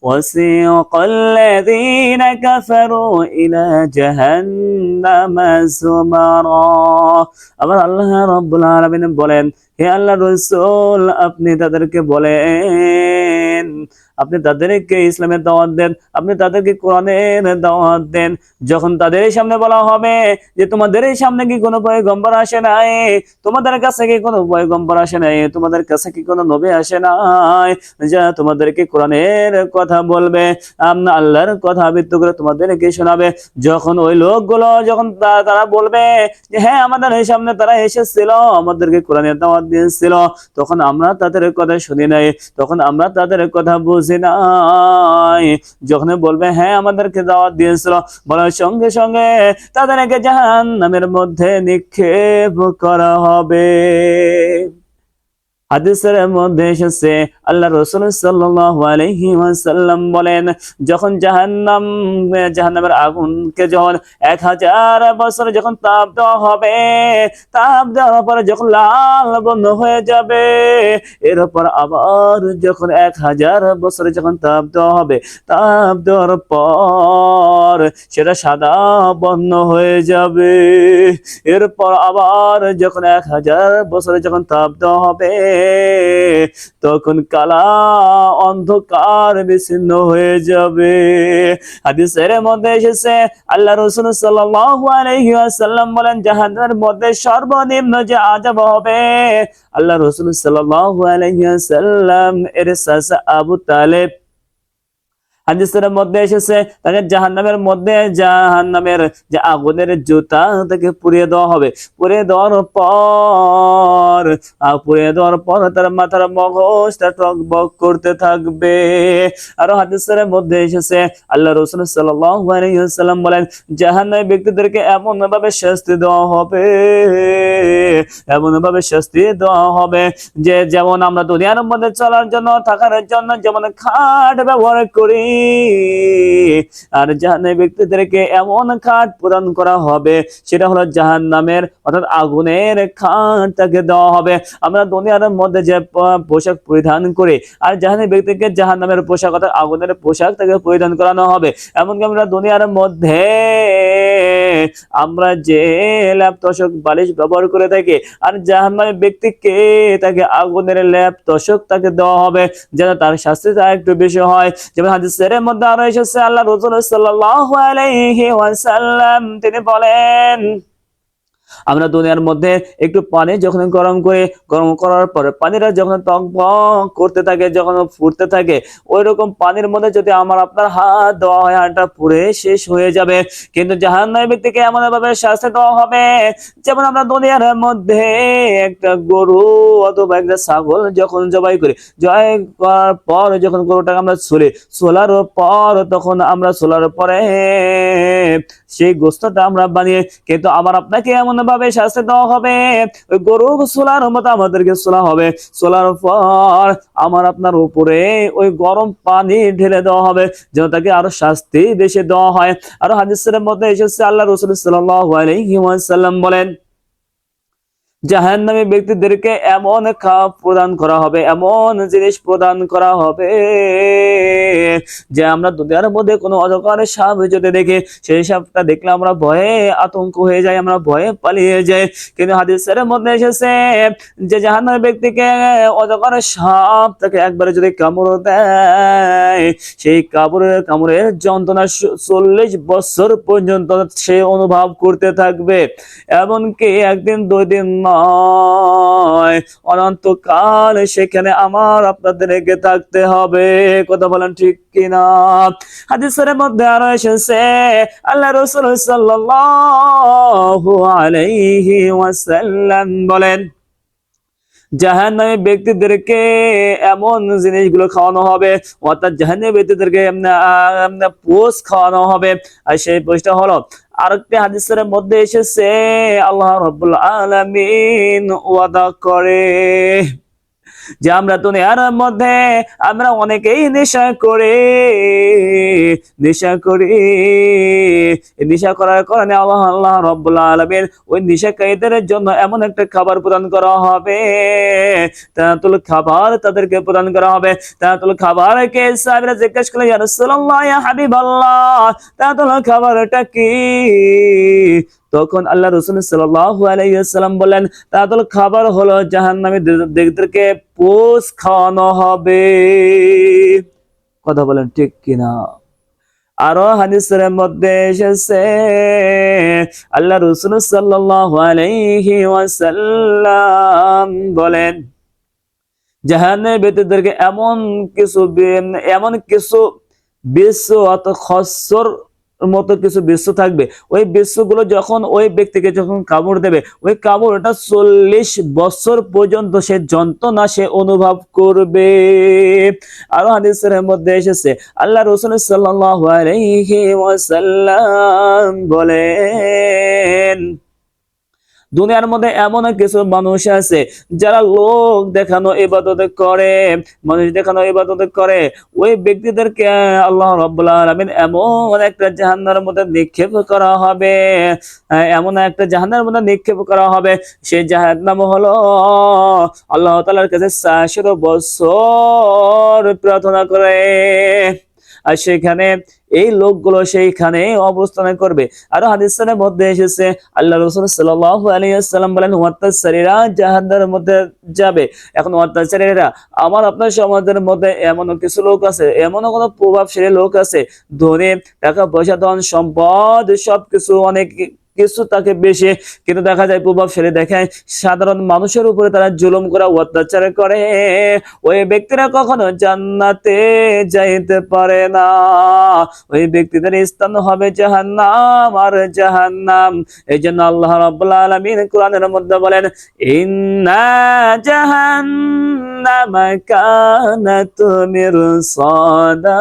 وسيق الذين كفروا إلى جهنم زمرا। আবার আল্লাহ রাব্বুল আলামিন বলেন, হে আল্লাহ রাসূল, আপনি তাদেরকে বলেন, আপনি তাদেরকে ইসলামের দাওয়াত দেন, আপনি তাদেরকে কোরআনের দাওয়াত দেন। যখন তাদের সামনে বলা হবে যে তোমাদের সামনে কি কোনো পয়গম্বর আসে নাই, তোমাদের কাছে কি কোনো পয়গম্বর আসে নাই, তোমাদের কাছে কি কোনো নবী আসে নাই যা তোমাদেরকে কোরআনের কথা বলবে, আল্লাহর কথা আবৃত্তি করে তোমাদেরকে শোনাবে, যখন ওই লোকগুলো যখন তারা বলবে যে হ্যাঁ আমাদের সামনে তারা এসেছিল, আমাদেরকে কোরআনের দাওয়াত দিয়েছিল, তখন আমরা তাদের কথা শুনি নাই, তখন আমরা তাদের কথা বুঝি নাই। যখন বলবে হ্যাঁ আমাদেরকে দাওয়াত দিয়েছিল, বলার সঙ্গে সঙ্গে তাদেরকে জাহান্নামের মধ্যে নিক্ষেপ করা হবে। হাদিসের মধ্যে এসেছে আল্লাহ রাসূল সাল্লাল্লাহু আলাইহি ওয়াসাল্লাম বলেন, যখন জাহান্নামের আগুনকে যখন 1000 বছর যখন তাপ দেওয়া হবে, তাপ দেওয়ার পরে যখন লাল বর্ণ হয়ে যাবে, এরপর আবার যখন 1000 বছর যখন তাপ দেওয়া হবে, তাপ দেওয়ার পর সেটা সাদা বর্ণ হয়ে যাবে। এরপর আবার যখন 1000 বছরে যখন তাপ দেওয়া হবে, তখন কালা অন্ধকার বিচ্ছিন্ন হয়ে যাবে। হাদিসের মধ্যে এসেছে আল্লাহ রাসূল সাল্লাল্লাহু আলাইহি ওয়াসাল্লাম বলেন, জাহান্নামের মধ্যে সর্বনিম্ন যে আযাব হবে, আল্লাহ রাসূল সাল্লাল্লাহু আলাইহি ওয়াসাল্লাম এর চাচা আবু তালেব, হাদিসের মধ্যে এসেছে তাকে জাহান্নামের মধ্যে জাহান্নামের যে আগুনের জুতা তাকে পুড়িয়ে দেওয়া হবে। পুড়িয়ে দেওয়ার পর তার মাথার মগজটা টকবক করতে থাকবে। আরো হাদিসের মধ্যে এসেছে আল্লাহ রাসূল সাল্লাল্লাহু আলাইহি ওয়াসাল্লাম বলেন, জাহান্নামী ব্যক্তিদেরকে এমন ভাবে শাস্তি দেওয়া হবে, এমন ভাবে শাস্তি দেওয়া হবে যে যেমন আমরা দুনিয়ার মধ্যে চলার জন্য থাকার জন্য যেমন খাট ব্যবহার করি, আর জাহান্নামী ব্যক্তিদেরকে এমন খাট প্রদান করা হবে, সেটা হলো জাহান্নামের অর্থাৎ আগুনের খাট তাকে দেওয়া হবে। আমরা দুনিয়ার মধ্যে যে পোশাক পরিধান করি, আর জাহান্নামী ব্যক্তিকে জাহান্নামের পোশাক অর্থাৎ আগুনের পোশাক তাকে পরিধান করানো হবে। এমনকি আমরা দুনিয়ার মধ্যে আমরা যে ল্যাপ তোশক বালিশ ব্যবহার করে থাকি, আর জাহান্নামী ব্যক্তিকে তাকে আগুনের ল্যাপ তোশক তাকে দেওয়া হবে, যেন তার শাস্তিটা একটু বেশি হয়। যেমন হাদিসের মধ্যে আরো এসেছে আল্লাহ রাসূল সাল্লাল্লাহু আলাইহি ওয়াসাল্লাম তিনি বলেন, আমরা দুনিয়ার মধ্যে একটু পানি যখন গরম করার পরে পানিটা যখন টকবক করতে থাকে, যখন ফুটতে থাকে, ওই রকম পানির মধ্যে যদি আমার আপনার হাত দেওয়া হয়, হাতটা পুড়ে শেষ হয়ে যাবে। কিন্তু জাহান্নামী ব্যক্তিকে এমন ভাবে শাস্তি দেওয়া হবে, যেমন আমরা দুনিয়ার মধ্যে একটা গরু অথবা একটা ছাগল যখন জবাই করি, জবাই করার পর যখন গরুটাকে আমরা সোলার পর তখন আমরা সোলার পরে সেই গোস্তটা আমরা বানিয়ে, কিন্তু আবার আপনাকে এমন ভাবে শাস্তি দেওয়া হবে, ওই গরু সোলার মতো আমাদেরকে সোলা হবে, সোলার পর আমার আপনার উপরে ওই গরম পানি ঢেলে দেওয়া হবে, যেন তাকে আরো শাস্তি বেশি দেওয়া হয়। আরো হাদিসের মধ্যে এসেছে আল্লাহ রাসূল সাল্লাল্লাহু আলাইহি ওয়াসাল্লাম বলেন, জাহান্নামী ব্যক্তিদেরকে এমন খাবার প্রদান করা হবে, এমন জিনিস প্রদান করা হবে যে আমরা দুনিয়ার মধ্যে কোনো অজগর সাপ যদি দেখি, সেই সাপটা দেখলে আমরা ভয়ে আতঙ্ক হয়ে যাই, আমরা ভয়ে পালিয়ে যাই। কিন্তু হাদিসের মধ্যে এসেছে যে জাহান্নামী ব্যক্তিকে অজগর সাপ তাকে একবারে যদি কামড় দেয়, সেই কামড়ের যন্ত্রণা 40 বছর পর্যন্ত সে অনুভব করতে থাকবে। এমনকি একদিন 2 দিন নয়, অনন্তকাল সেখানে আমার আপনাদেরকে থাকতে হবে। কথা বলেন ঠিক কিনা? হাদিসের মধ্যে আরো এসেছে আল্লাহ রাসূল সাল্লাল্লাহু আলাইহি ওয়াসাল্লাম বলেন, জাহান্নামী ব্যক্তিদেরকে এমন জিনিসগুলো খাওয়ানো হবে, অর্থাৎ জাহান্নামী ব্যক্তিদেরকে পোষ খাওয়ানো হবে। আর সেই পোষটা হলো, আরেকটি হাদিসের মধ্যে এসেছে আল্লাহ রাব্বুল আলামিন ওয়াদা করে যে আমরা দুনিয়ার মধ্যে আমরা অনেকেই নেশা করি এই নেশা করার কারণে আল্লাহ রাব্বুল আলামিন ওই নেশাকারীদের জন্য এমন একটা খাবার প্রদান করা হবে, তানাতুল খাবার তাদেরকে প্রদান করা হবে। তানাতুল খাবারকে সাহাবীরা জিজ্ঞেস করলেন, ইয়া রাসূলুল্লাহ, ইয়া হাবিবাল্লাহ, তানাতুল খাবারটা কি? তখন আল্লাহ রাসূল সাল্লাল্লাহু আলাইহি ওয়াসাল্লাম বললেন, তানাতুল খাবার হলো জাহান্নামীদেরকে পোষ খাওয়ানো হবে। কথা বলেন ঠিক কিনা? আরো হাদিসের মধ্যে এসেছে আল্লাহ রাসূল সাল্লাল্লাহু আলাইহি ওয়াসাল্লাম বলেন, জাহান্নামের ব্যক্তিদেরকে এমন কিছু বিশ্ব অর্থাৎ খচ্চর মতো কিছু বিশ্ব থাকবে, ওই বিশ্বগুলো যখন ওই ব্যক্তিকে যখন কামড় দেবে, ওই কামড়টা 40 বছর পর্যন্ত সে যন্ত্রণা সে অনুভব করবে। আরো হাদিসের মধ্যে এসেছে আল্লাহ রাসূল সাল্লাল্লাহু আলাইহি ওয়াসাল্লাম বলেন, দুনিয়ার মধ্যে এমন কিছু মানুষ আছে যারা মানুষ দেখানো ইবাদত করে, ওই ব্যক্তিদেরকে আল্লাহ রাব্বুল আলামিন এমন একটা জাহান্নামের মধ্যে নিক্ষেপ করা হবে, সেই জাহান্নাম হলো আল্লাহ তাআলার কাছে 400 বছর প্রার্থনা করে, আর সেখানে এই লোকগুলো সেইখানে অবস্থান করবে। আরো হাদিসের মধ্যে এসেছে আল্লাহ রাসূল সাল্লাল্লাহু আলাইহি ওয়াসাল্লাম বলেন, ওয়াত্তাসারিরা জাহান্নামের মধ্যে যাবে। এখন ওয়াত্তাসারিরা আমার আপনার সমাজের মধ্যে এমন কিছু লোক আছে, এমন কোনো প্রভাবশালী লোক আছে, ধনী, টাকা পয়সা, ধন সম্পদ সবকিছু অনেক কিছু তাকে বেশি, কিন্তু দেখা যায় প্রভাবশালী দেখায় সাধারণ মানুষের উপরে তারা জুলুম করে অত্যাচার করে, ওই ব্যক্তিরা কখনো জান্নাতে যাইতে পারে না, ওই ব্যক্তিদের স্থান হবে জাহান্নাম আর জাহান্নাম। এই জন্য আল্লাহ রাব্বুল আলামিন কোরআনের মধ্যে বলেন, ইন্না জাহান্নামা কানাত মিরসাদা,